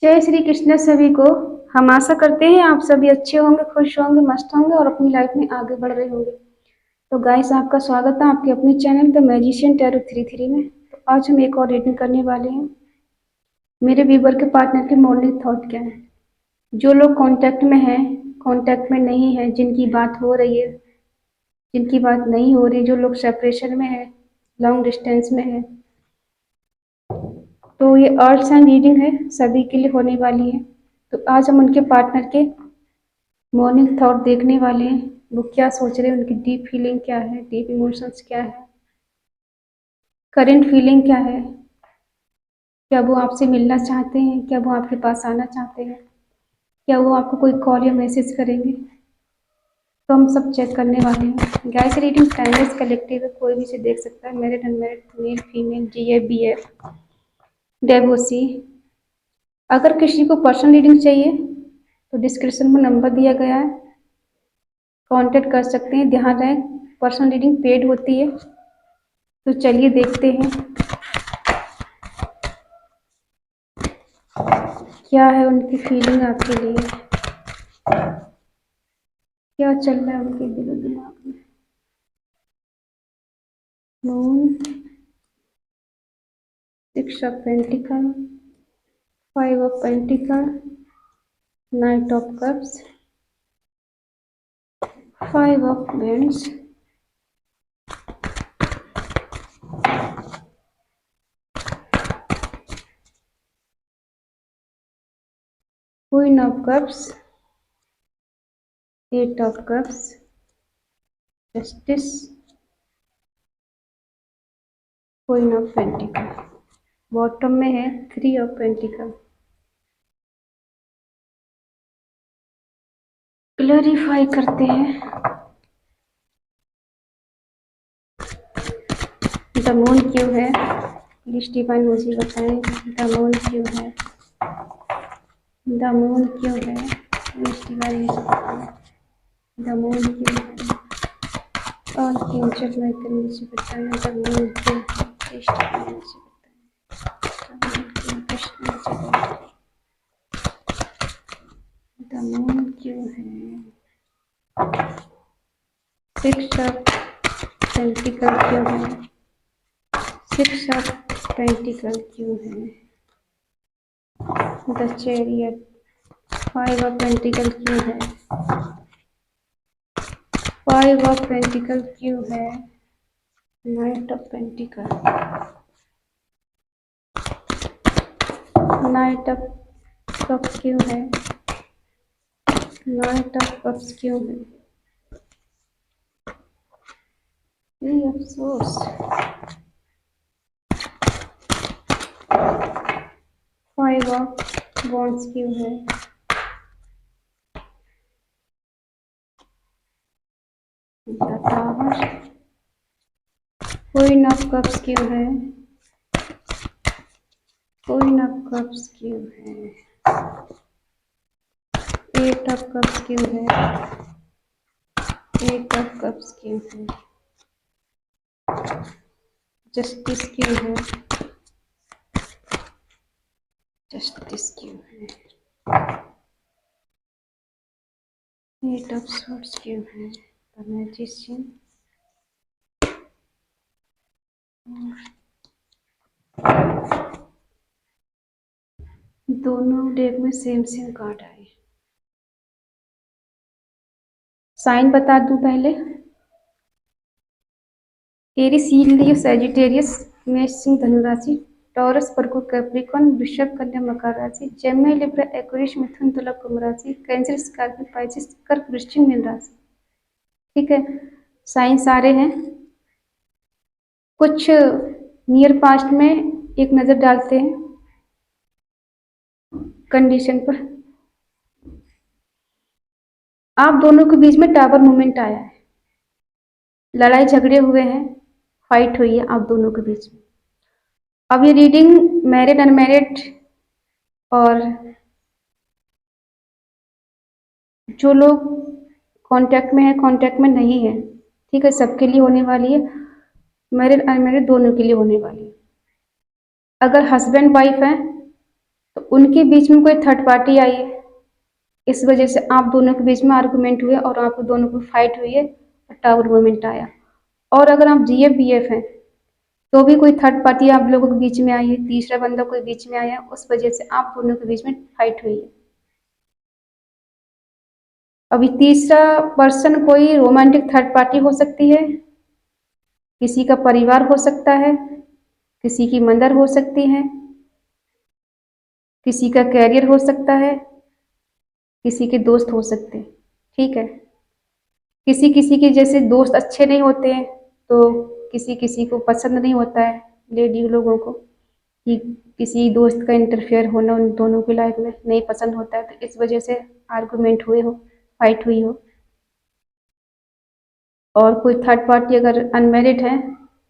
जय श्री कृष्ण सभी को। हम आशा करते हैं आप सभी अच्छे होंगे, खुश होंगे, मस्त होंगे और अपनी लाइफ में आगे बढ़ रहे होंगे। तो गाइस, आपका स्वागत है आपके अपने चैनल द मैजिशियन टैरो 33 में। तो आज हम एक और रीडिंग करने वाले हैं। मेरे व्यूवर के पार्टनर के मॉर्निंग थॉट क्या है। जो लोग कांटेक्ट में हैं, कांटेक्ट में नहीं है, जिनकी बात हो रही है, जिनकी बात नहीं हो रही, जो लोग सेपरेशन में है, लॉन्ग डिस्टेंस में है, तो ये अर्थ साइन रीडिंग है, सभी के लिए होने वाली है। तो आज हम उनके पार्टनर के मॉर्निंग थॉट देखने वाले हैं। वो क्या सोच रहे हैं, उनकी डीप फीलिंग क्या है, डीप इमोशंस क्या है, करंट फीलिंग क्या है, क्या वो आपसे मिलना चाहते हैं, क्या वो आपके पास आना चाहते हैं, क्या वो आपको कोई कॉल या मैसेज करेंगे। तो हम सब चेक करने वाले हैं। गाइस, रीडिंग टाइमलेस कलेक्टिव है, कोई भी इसे देख सकता है। Married unmarried, male female, GF BF, डेवोसी। अगर किसी को पर्सनल रीडिंग चाहिए तो डिस्क्रिप्शन में नंबर दिया गया है, कांटेक्ट कर सकते हैं। ध्यान रहे, पर्सनल रीडिंग पेड होती है। तो चलिए देखते हैं क्या है उनकी फीलिंग आपके लिए, क्या चल रहा है उनके दिलो दिमाग में। Moon, 6 of pentacle, 5 of pentacle, night of cups, 5 of vends, queen of cups, 8 of cups, justice, queen of pentacle. Bottom में है 3 ऑफ पेंटिकल। क्लैरिफाई करते हैं। द मून क्यों है, प्लीज डिवाइन मुझे बताएं। द मून क्यों है, द मून क्यों है, प्लीज डिवाइन मुझे बताएं। द मून क्यों है, और एंजल माइकल मुझे बताएं। द मून क्यों है, प्लीज डिवाइन मुझे बताएं। द मून क्यों, कृष्ण मुझे बताएं। द मून क्यों है, 6 ऑफ पेंटिकल क्यों है, 6 ऑफ पेंटिकल क्यों है। द चैरियट, 5 ऑफ पेंटिकल क्यों है, 5 ऑफ पेंटिकल क्यों है, night of pentacle, night of cups क्यों है, नाइट ऑफ कप्स क्यों है। ये अफसोस, 5 ऑफ वॉन्ड्स क्यों है, the tower, queen of cups क्यों है, क्वीन ऑफ कप्स क्यों है, 8 ऑफ कप्स क्यों है, 8 ऑफ कप्स क्यों है, जस्टिस क्यों है, जस्टिस क्यों है, 8 ऑफ स्वॉर्ड्स क्यों है, द मैजिशियन, दोनों डेक में सेम सेम कार्ड आए। साइन बता दूं पहले। एरीज, लियो, सैजिटेरियस, मेष, सिंह, धनु राशि, टॉरस, वर्गो, कैप्रिकॉर्न, वृषभ, कन्या, मकर राशि, जेमिनी, लिब्रा, एक्वेरियस, मिथुन, तुला, कुंभ राशि, कैंसर, स्कॉर्पियो, पाइसेस, कर्क, वृश्चिक, मीन राशि। ठीक है, साइन सारे हैं। कुछ नियर पास्ट में एक नजर डालते हैं कंडीशन पर। आप दोनों के बीच में टावर मूवमेंट आया है, लड़ाई झगड़े हुए हैं, फाइट हुई है आप दोनों के बीच में। अब ये रीडिंग मैरिड, अनमैरिड और जो लोग कांटेक्ट में है, कांटेक्ट में नहीं है, ठीक है, सबके लिए होने वाली है। मैरिड, अनमैरिड दोनों के लिए होने वाली है। अगर हस्बैंड वाइफ है तो उनके बीच में कोई थर्ड पार्टी आई है, इस वजह से आप दोनों के बीच में आर्गुमेंट हुए और आप दोनों को फाइट हुई है और टावर मूवमेंट आया। और अगर आप जीएफ बीएफ हैं तो भी कोई थर्ड पार्टी आप लोगों के बीच में आई है, तीसरा बंदा कोई बीच में आया, उस वजह से आप दोनों के बीच में फाइट हुई है। अभी तीसरा पर्सन कोई रोमांटिक थर्ड पार्टी हो सकती है, किसी का परिवार हो सकता है, किसी की मदर हो सकती है, किसी का कैरियर हो सकता है, किसी के दोस्त हो सकते हैं। ठीक है, किसी किसी के जैसे दोस्त अच्छे नहीं होते हैं, तो किसी किसी को पसंद नहीं होता है लेडी लोगों को कि किसी दोस्त का इंटरफेयर होना उन दोनों की लाइफ में नहीं पसंद होता है, तो इस वजह से आर्गुमेंट हुए हो, फाइट हुई हो। और कोई थर्ड पार्टी अगर अनमेरिड है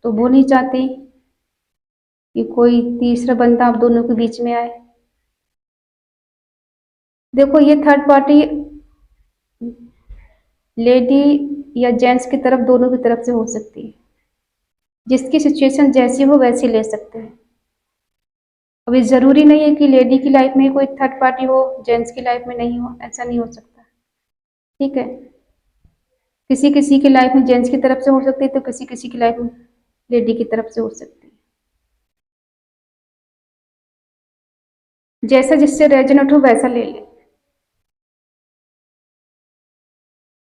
तो वो नहीं चाहती कि कोई तीसरा बंदा आप दोनों के बीच में आए। देखो, ये थर्ड पार्टी लेडी या जेंट्स की तरफ, दोनों की तरफ से हो सकती है, जिसकी सिचुएशन जैसी हो वैसी ले सकते हैं। अभी जरूरी नहीं है कि लेडी की लाइफ में कोई थर्ड पार्टी हो, जेंट्स की लाइफ में नहीं हो, ऐसा नहीं हो सकता। ठीक है, किसी किसी की लाइफ में जेंट्स की तरफ से हो सकती है, तो किसी किसी की लाइफ में लेडी की तरफ से हो सकती है। जैसा जिससे रेजोनेट हो वैसा ले ले।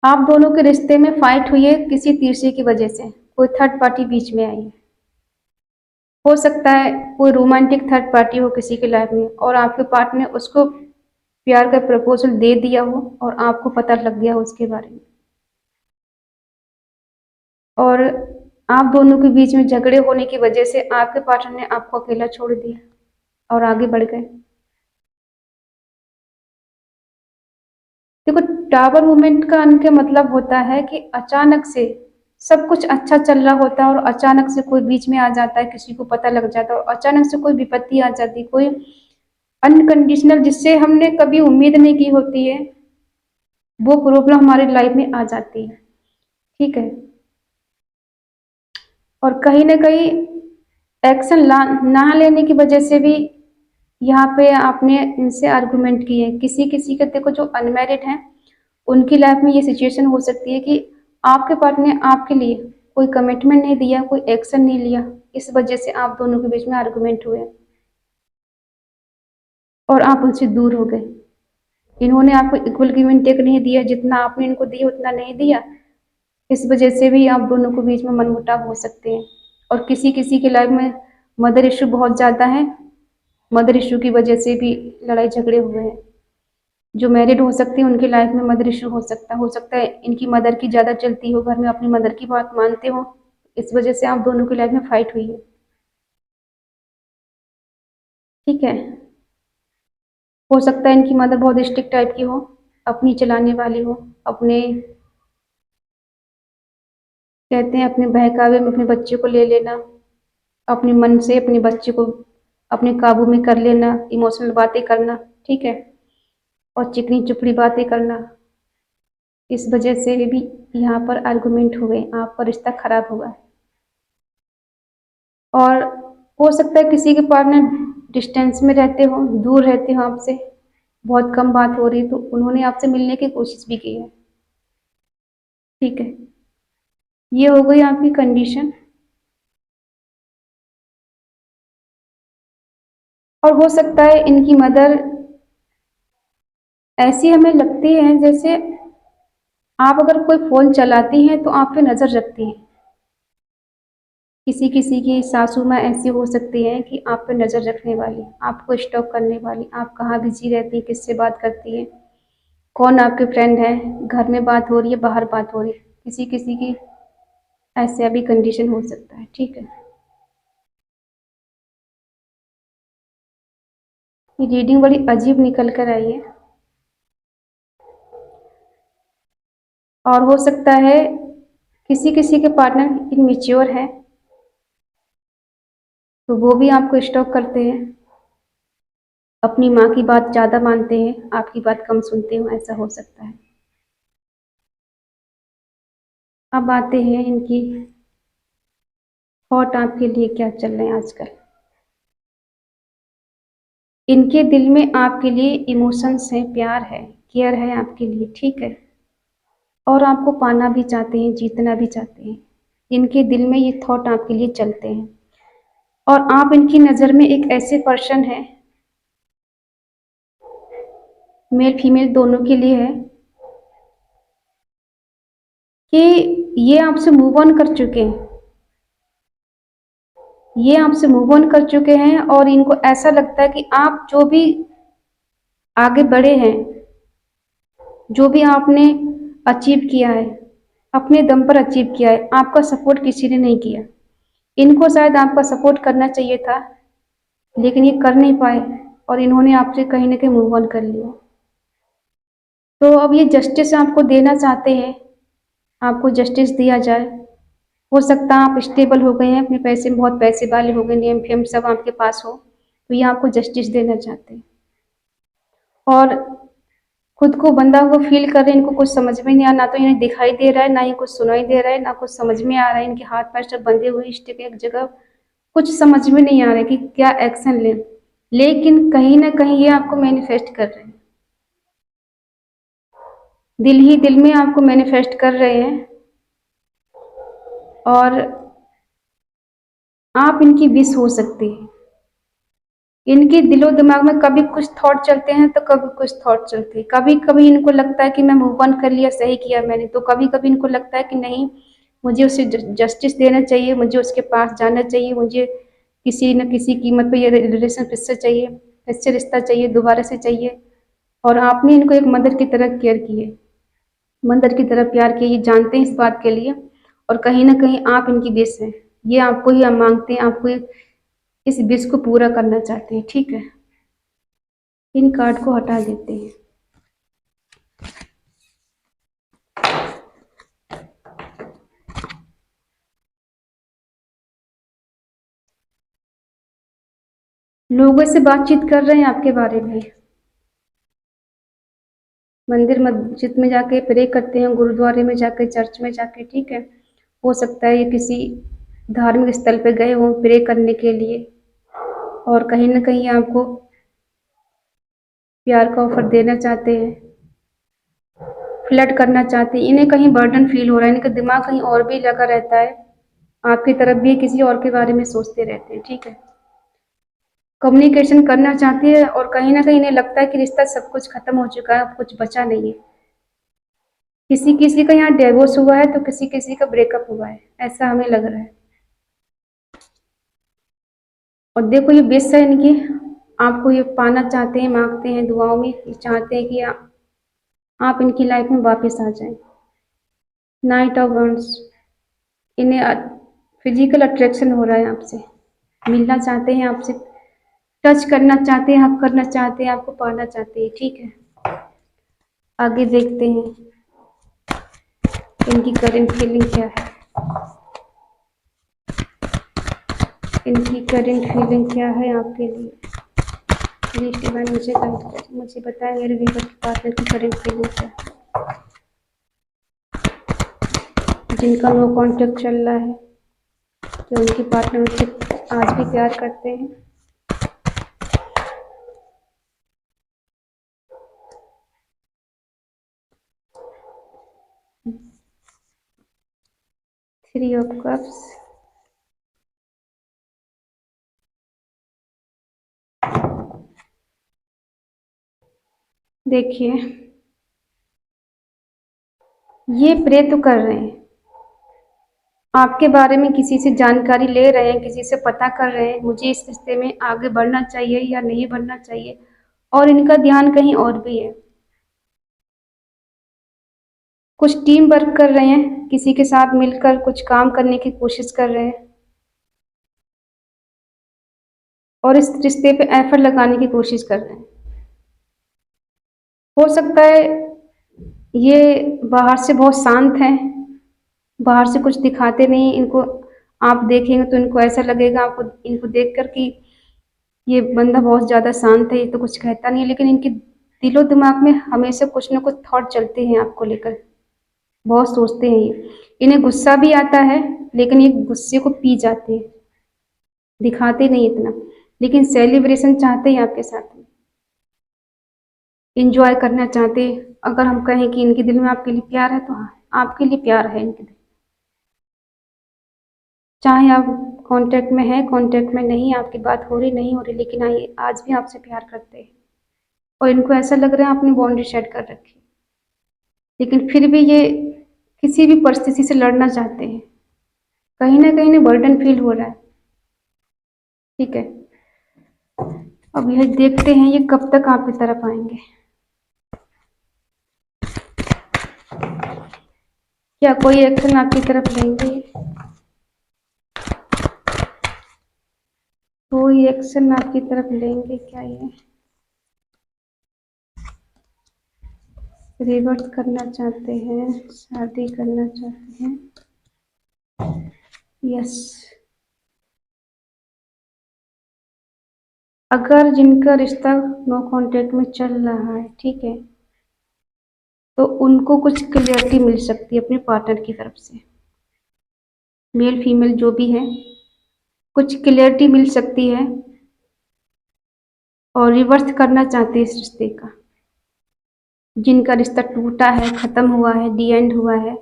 आप दोनों के रिश्ते में फाइट हुई है किसी तीसरे की वजह से, कोई थर्ड पार्टी बीच में आई है। हो सकता है कोई रोमांटिक थर्ड पार्टी हो किसी की लाइफ में और आपके पार्टनर ने उसको प्यार का प्रपोजल दे दिया हो और आपको पता लग गया हो उसके बारे में, और आप दोनों के बीच में झगड़े होने की वजह से आपके पार्टनर ने आपको अकेला छोड़ दिया और आगे बढ़ गए। देखो, टावर मूवमेंट का अंक मतलब होता है कि अचानक से सब कुछ अच्छा चल रहा होता है और अचानक से कोई बीच में आ जाता है, किसी को पता लग जाता है और अचानक से कोई विपत्ति आ जाती है, कोई अनकंडीशनल जिससे हमने कभी उम्मीद नहीं की होती है, वो प्रॉब्लम हमारी लाइफ में आ जाती है। ठीक है, और कहीं ना कहीं एक्शन ना लेने की वजह से भी यहाँ पे आपने इनसे आर्गुमेंट किए। किसी किसी के, देखो, जो अनमेरिड हैं उनकी लाइफ में ये सिचुएशन हो सकती है कि आपके पार्टनर ने आपके लिए कोई कमिटमेंट नहीं दिया, कोई एक्शन नहीं लिया, इस वजह से आप दोनों के बीच में आर्गुमेंट हुए और आप उनसे दूर हो गए। इन्होंने आपको इक्वल गिव एंड टेक नहीं दिया, जितना आपने इनको दिया उतना नहीं दिया, इस वजह से भी आप दोनों के बीच में मनमुटाव हो सकते हैं। और किसी किसी की लाइफ में मदर इशू बहुत ज़्यादा है, मदर इशू की वजह से भी लड़ाई झगड़े हुए हैं। जो मैरिड हो सकते हैं उनकी लाइफ में मदर इशू हो सकता है इनकी मदर की ज़्यादा चलती हो, घर में अपनी मदर की बात मानते हो, इस वजह से आप दोनों की लाइफ में फाइट हुई है। ठीक है, हो सकता है इनकी मदर बहुत स्ट्रिक्ट टाइप की हो, अपनी चलाने वाली हो, अपने, कहते हैं, अपने बहकावे में अपने बच्चे को ले लेना, अपने मन से अपने बच्चे को अपने काबू में कर लेना, इमोशनल बातें करना। ठीक है, और चिकनी चुपड़ी बातें करना, इस वजह से भी यहाँ पर आर्गुमेंट हुए, आपका रिश्ता खराब हुआ। और हो सकता है किसी के पार्टनर डिस्टेंस में रहते हो, दूर रहते हो आपसे, बहुत कम बात हो रही, तो उन्होंने आपसे मिलने की कोशिश भी की है। ठीक है, ये हो गई आपकी कंडीशन। और हो सकता है इनकी मदर ऐसी हमें लगती है जैसे आप अगर कोई फोन चलाती हैं तो आप पे नजर रखती है। किसी किसी की सासू माँ ऐसी हो सकती है कि आप पे नजर रखने वाली, आपको स्टॉक करने वाली, आप कहाँ बिजी रहती है, किससे बात करती है, कौन आपके फ्रेंड है, घर में बात हो रही है, बाहर बात हो रही है, किसी किसी की ऐसे भी कंडीशन हो सकता है। ठीक है, ये रीडिंग बड़ी अजीब निकल कर आई है। और हो सकता है किसी किसी के पार्टनर इनमेच्योर है, तो वो भी आपको स्टॉक करते हैं, अपनी माँ की बात ज़्यादा मानते हैं, आपकी बात कम सुनते हो, ऐसा हो सकता है। अब आते हैं इनकी थॉट आपके लिए क्या चल रहे हैं आजकल। इनके दिल में आपके लिए इमोशंस है, प्यार है, केयर है आपके लिए, ठीक है। और आपको पाना भी चाहते हैं, जीतना भी चाहते हैं। इनके दिल में ये थॉट आपके लिए चलते हैं। और आप इनकी नज़र में एक ऐसे पर्सन है, मेल फीमेल दोनों के लिए है, कि ये आपसे मूव ऑन कर चुके हैं। ये आपसे मूव ऑन कर चुके हैं और इनको ऐसा लगता है कि आप जो भी आगे बढ़े हैं, जो भी आपने अचीव किया है, अपने दम पर अचीव किया है, आपका सपोर्ट किसी ने नहीं किया। इनको शायद आपका सपोर्ट करना चाहिए था, लेकिन ये कर नहीं पाए और इन्होंने आपसे कहीं ना कहीं मूव ऑन कर लिया। तो अब ये जस्टिस आपको देना चाहते हैं, आपको जस्टिस दिया जाए। हो सकता है आप स्टेबल हो गए हैं, अपने पैसे में बहुत पैसे वाले हो गए, नेम फेम सब आपके पास हो, तो ये आपको जस्टिस देना चाहते हैं। और खुद को बंधा हुआ फील कर रहे हैं, इनको कुछ समझ में नहीं आ, ना तो इन्हें दिखाई दे रहा है, ना ही कुछ सुनाई दे रहा है, ना कुछ समझ में आ रहा है। इनके हाथ पैर सब बंधे हुए स्टिक एक जगह, कुछ समझ में नहीं आ रहा है कि क्या एक्शन लें। लेकिन कहीं ना कहीं ये आपको मैनिफेस्ट कर रहे हैं, दिल ही दिल में आपको मैनिफेस्ट कर रहे हैं। और आप इनकी विश हो सकती है। इनके दिलो दिमाग में कभी कुछ थॉट चलते हैं तो कभी कुछ थॉट चलते हैं। कभी कभी इनको लगता है कि मैं मूव ऑन कर लिया, सही किया मैंने, तो कभी कभी इनको लगता है कि नहीं, मुझे उसे जस्टिस देना चाहिए, मुझे उसके पास जाना चाहिए, मुझे किसी न किसी कीमत पे ये रिलेशन फिर से चाहिए, फिर से रिश्ता चाहिए, दोबारा से चाहिए। और आपने इनको एक मदर की तरह केयर किए, मदर की तरह प्यार किए, ये जानते हैं इस बात के लिए। और कहीं ना कहीं आप इनकी विश है, ये आपको ही मांगते हैं, आपको इस विश को पूरा करना चाहते हैं, ठीक है। इन कार्ड को हटा देते हैं। लोगों से बातचीत कर रहे हैं आपके बारे में, मंदिर मस्जिद में जाके प्रे करते हैं, गुरुद्वारे में जाके, चर्च में जाके, ठीक है। हो सकता है ये किसी धार्मिक स्थल पे गए हों प्रे करने के लिए, और कहीं ना कहीं आपको प्यार का ऑफर देना चाहते हैं, फ्लर्ट करना चाहते हैं। इन्हें कहीं बर्डन फील हो रहा है, इनका दिमाग कहीं और भी लगा रहता है, आपकी तरफ भी किसी और के बारे में सोचते रहते हैं, ठीक है। कम्युनिकेशन करना चाहती है और कहीं ना कहीं इन्हें लगता है कि रिश्ता सब कुछ खत्म हो चुका है, अब कुछ बचा नहीं है। किसी किसी का यहाँ डिवोर्स हुआ है तो किसी किसी का ब्रेकअप हुआ है, ऐसा हमें लग रहा है। और देखो ये विश है इनकी, आपको ये पाना चाहते हैं, मांगते हैं दुआओं में, ये चाहते हैं कि आप इनकी लाइफ में वापस आ जाएं। नाइट ऑफ वंड्स, इन्हें फिजिकल अट्रैक्शन हो रहा है आपसे, मिलना चाहते हैं आपसे, टच करना चाहते हैं, हक करना चाहते हैं, आपको पाना चाहते हैं, ठीक है। आगे देखते हैं इनकी करंट फीलिंग क्या है, इनकी करंट फीलिंग क्या है आपके लिए। प्लीज डिवाइन मुझे गाइड करें, मुझे बताएं मेरे व्यूअर के पार्टनर की करंट फीलिंग क्या है, जिनका नो कॉन्टेक्ट चल रहा है, कि उनके पार्टनर उनसे आज भी प्यार करते हैं। थ्री ऑफ कप्स, देखिए ये प्रे तो कर रहे हैं, आपके बारे में किसी से जानकारी ले रहे हैं, किसी से पता कर रहे हैं, मुझे इस रिश्ते में आगे बढ़ना चाहिए या नहीं बढ़ना चाहिए। और इनका ध्यान कहीं और भी है, कुछ टीम वर्क कर रहे हैं, किसी के साथ मिलकर कुछ काम करने की कोशिश कर रहे हैं, और इस रिश्ते पे एफर्ट लगाने की कोशिश कर रहे हैं। हो सकता है ये बाहर से बहुत शांत हैं, बाहर से कुछ दिखाते नहीं, इनको आप देखेंगे तो इनको ऐसा लगेगा आपको, इनको देखकर कि ये बंदा बहुत ज़्यादा शांत है, ये तो कुछ कहता नहीं है, लेकिन इनके दिलो दिमाग में हमेशा कुछ ना कुछ थॉट चलते हैं आपको लेकर, बहुत सोचते हैं ये। इन्हें गुस्सा भी आता है, लेकिन ये गुस्से को पी जाते हैं, दिखाते नहीं इतना, लेकिन सेलिब्रेशन चाहते हैं आपके साथ में, इंजॉय करना चाहते हैं। अगर हम कहें कि इनके दिल में आपके लिए प्यार है, तो हाँ, आपके लिए प्यार है इनके दिल। चाहे आप कांटेक्ट में हैं, कांटेक्ट में नहीं, आपकी बात हो रही नहीं हो रही, लेकिन आइए, आज भी आपसे प्यार करते हैं। और इनको ऐसा लग रहा है आपने बाउंड्री सेट कर रखी, लेकिन फिर भी ये किसी भी परिस्थिति से लड़ना चाहते हैं। कहीं ना कहीं बर्डन फील हो रहा है। ठीक है, अब यह देखते हैं ये कब तक आपकी तरफ आएंगे। क्या कोई एक्शन आपकी तरफ लेंगे? कोई एक्शन आपकी तरफ लेंगे क्या? ये रिवर्स करना चाहते हैं, शादी करना चाहते हैं। यस, अगर जिनका रिश्ता नो कांटेक्ट में चल रहा है, ठीक है, तो उनको कुछ क्लियरिटी मिल सकती है अपने पार्टनर की तरफ से, मेल फीमेल जो भी है, कुछ क्लियरिटी मिल सकती है और रिवर्स करना चाहते हैं इस रिश्ते का। जिनका रिश्ता टूटा है, खत्म हुआ है, डी एंड हुआ है,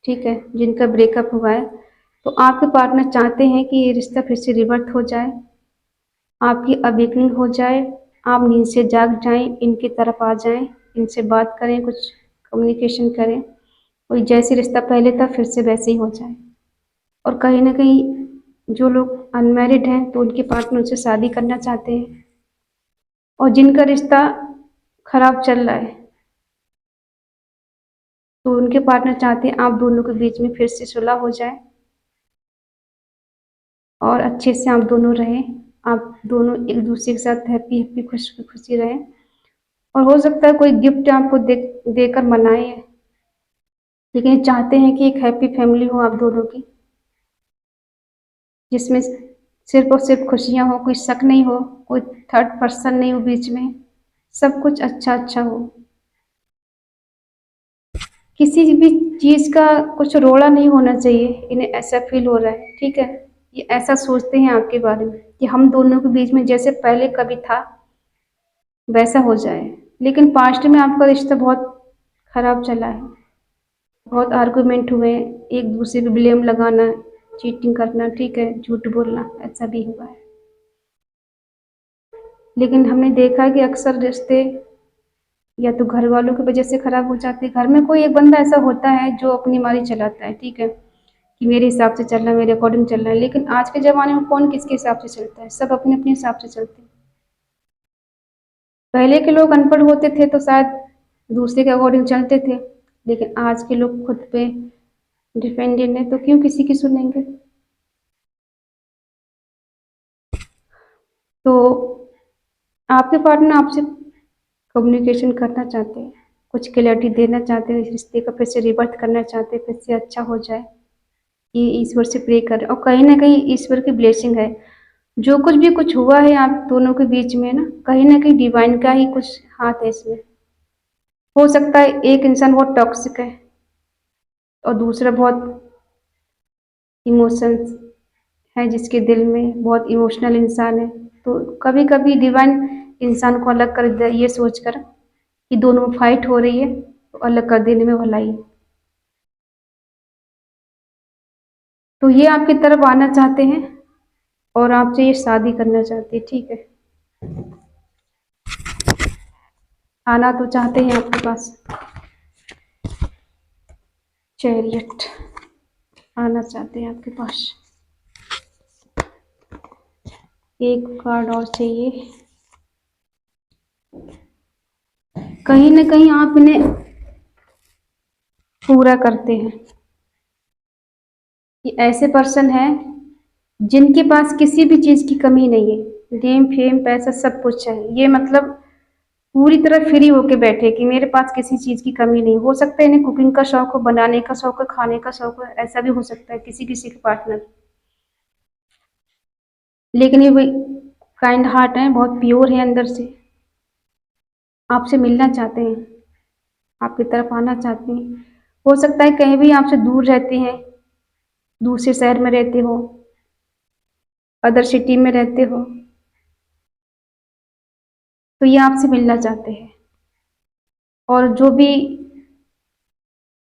ठीक है, जिनका ब्रेकअप हुआ है, तो आपके पार्टनर चाहते हैं कि ये रिश्ता फिर से रिवर्ट हो जाए, आपकी अवेकनिंग हो जाए, आप नींद से जाग जाएं, इनकी तरफ आ जाएं, इनसे बात करें, कुछ कम्युनिकेशन करें, और जैसे रिश्ता पहले था फिर से वैसे ही हो जाए। और कहीं ना कहीं जो लोग अनमैरिड हैं तो उनके पार्टनर उनसे शादी करना चाहते हैं, और जिनका रिश्ता खराब चल रहा है तो उनके पार्टनर चाहते हैं आप दोनों के बीच में फिर से सुलह हो जाए और अच्छे से आप दोनों रहें, आप दोनों एक दूसरे के साथ हैप्पी हैप्पी खुशी खुशी रहें। और हो सकता है कोई गिफ्ट आपको देकर मनाए, लेकिन चाहते हैं कि एक हैप्पी फैमिली हो आप दोनों की, जिसमें सिर्फ और सिर्फ खुशियां हो, कोई शक नहीं हो, कोई थर्ड पर्सन नहीं हो बीच में, सब कुछ अच्छा अच्छा हो। किसी भी चीज का कुछ रोड़ा नहीं होना चाहिए, इन्हें ऐसा फील हो रहा है। ठीक है, ये ऐसा सोचते हैं आपके बारे में कि हम दोनों के बीच में जैसे पहले कभी था वैसा हो जाए। लेकिन पास्ट में आपका रिश्ता बहुत खराब चला है, बहुत आर्गुमेंट हुए, एक दूसरे पे ब्लेम लगाना, चीटिंग करना, ठीक है, झूठ बोलना, ऐसा भी हुआ है। लेकिन हमने देखा है कि अक्सर रिश्ते या तो घर वालों की वजह से खराब हो जाते हैं। घर में कोई एक बंदा ऐसा होता है जो अपनी मारी चलाता है, ठीक है, कि मेरे हिसाब से चलना, मेरे अकॉर्डिंग चलना है। लेकिन आज के ज़माने में कौन किसके हिसाब से चलता है? सब अपने अपने हिसाब से चलते हैं। पहले के लोग अनपढ़ होते थे तो शायद दूसरे के अकॉर्डिंग चलते थे, लेकिन आज के लोग खुद पे डिपेंडेंट है, तो क्यों किसी की सुनेंगे? तो आपके पार्टनर आपसे कम्युनिकेशन करना चाहते हैं, कुछ क्लैरिटी देना चाहते हैं, इस रिश्ते का फिर से रिबर्थ करना चाहते हैं, फिर से अच्छा हो जाए, ये ईश्वर से प्रे कर। और कहीं ना कहीं ईश्वर की ब्लेसिंग है, जो कुछ भी कुछ हुआ है आप दोनों के बीच में ना कहीं डिवाइन का ही कुछ हाथ है इसमें। हो सकता है एक इंसान बहुत टॉक्सिक है और दूसरा बहुत इमोशंस है, जिसके दिल में बहुत इमोशनल इंसान है। तो कभी कभी डिवाइन इंसान को अलग कर दे, ये सोचकर कि दोनों में फाइट हो रही है, तो अलग कर देने में भलाई है। तो ये आपकी तरफ आना चाहते हैं और आपसे ये शादी करना चाहते हैं, ठीक है, आना तो चाहते हैं आपके पास। चैरियट आना चाहते हैं आपके पास। एक कार्ड और चाहिए। कहीं ना कहीं आप इन्हें पूरा करते हैं। ये ऐसे पर्सन है जिनके पास किसी भी चीज की कमी नहीं है, नेम फेम पैसा सब कुछ है। ये मतलब पूरी तरह फ्री होके बैठे कि मेरे पास किसी चीज की कमी नहीं। हो सकता है इन्हें कुकिंग का शौक हो, बनाने का शौक हो, खाने का शौक हो, ऐसा भी हो सकता है किसी किसी के पार्टनर। लेकिन ये वही काइंड हार्ट है, बहुत प्योर है अंदर से, आपसे मिलना चाहते हैं, आपकी तरफ आना चाहते हैं। हो सकता है कहीं भी आपसे दूर रहते हैं, दूसरे शहर में रहते हो, अदर सिटी में रहते हो, तो ये आपसे मिलना चाहते हैं, और जो भी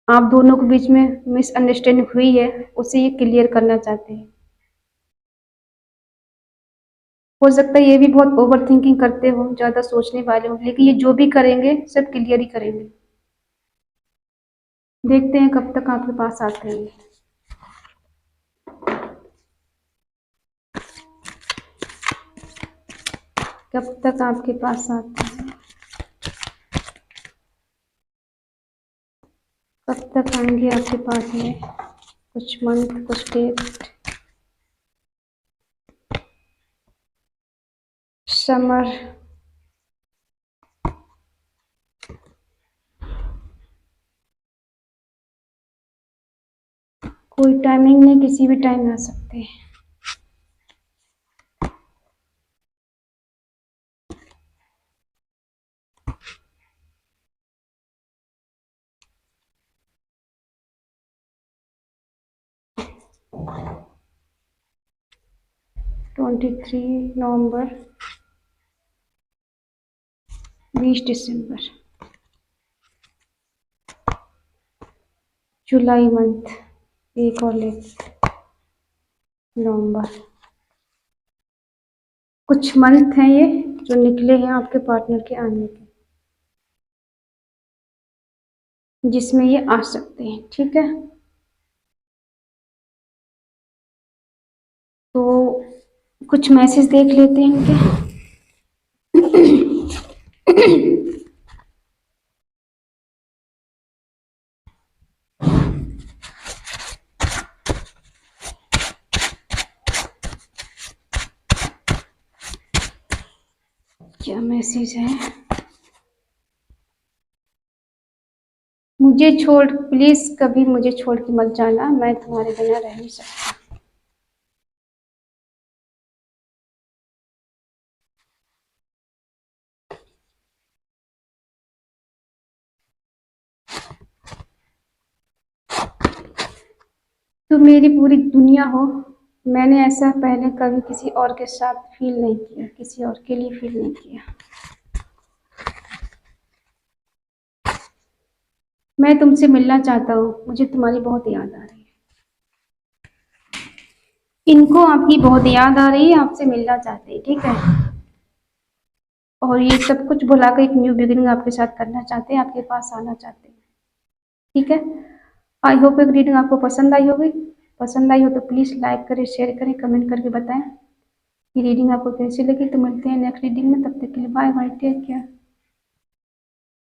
आप दोनों के बीच में मिसअंडरस्टैंडिंग हुई है उसे ये क्लियर करना चाहते हैं। हो सकता है ये भी बहुत ओवर थिंकिंग करते हो, ज़्यादा सोचने वाले हो, लेकिन ये जो भी करेंगे सब क्लियर ही करेंगे। देखते हैं कब तक आपके पास आते हैं। कब तक आपके पास आते हैं, कब तक आएंगे आपके पास में, कुछ मंथ, कुछ डेट। समर, कोई टाइमिंग नहीं, किसी भी टाइम आ सकते हैं। ट्वेंटी 23 नवंबर, 20 दिसंबर, जुलाई मंथ, एक और ले, नवंबर। कुछ मंथ हैं ये जो निकले हैं आपके पार्टनर के आने के, जिसमें ये आ सकते हैं। ठीक है, तो कुछ मैसेज देख लेते हैं इनके। क्या मैसेज है? मुझे छोड़, प्लीज कभी मुझे छोड़ के मत जाना, मैं तुम्हारे बिना रह नहीं सकता। तुम मेरी पूरी दुनिया हो। मैंने ऐसा पहले कभी किसी और के साथ फील नहीं किया, किसी और के लिए फील नहीं किया। मैं तुमसे मिलना चाहता हूँ, मुझे तुम्हारी बहुत याद आ रही है। इनको आपकी बहुत याद आ रही है, आपसे मिलना चाहते हैं। ठीक है, और ये सब कुछ भुलाकर एक न्यू बिगिनिंग आपके साथ करना चाहते हैं, आपके पास आना चाहते हैं। ठीक है, आई होप एक रीडिंग आपको पसंद आई होगी। पसंद आई हो तो प्लीज़ लाइक करें, शेयर करें, कमेंट करके बताएं कि रीडिंग आपको कैसी लगी। तो मिलते हैं नेक्स्ट रीडिंग में, तब तक के लिए बाय बाय, टेक केयर।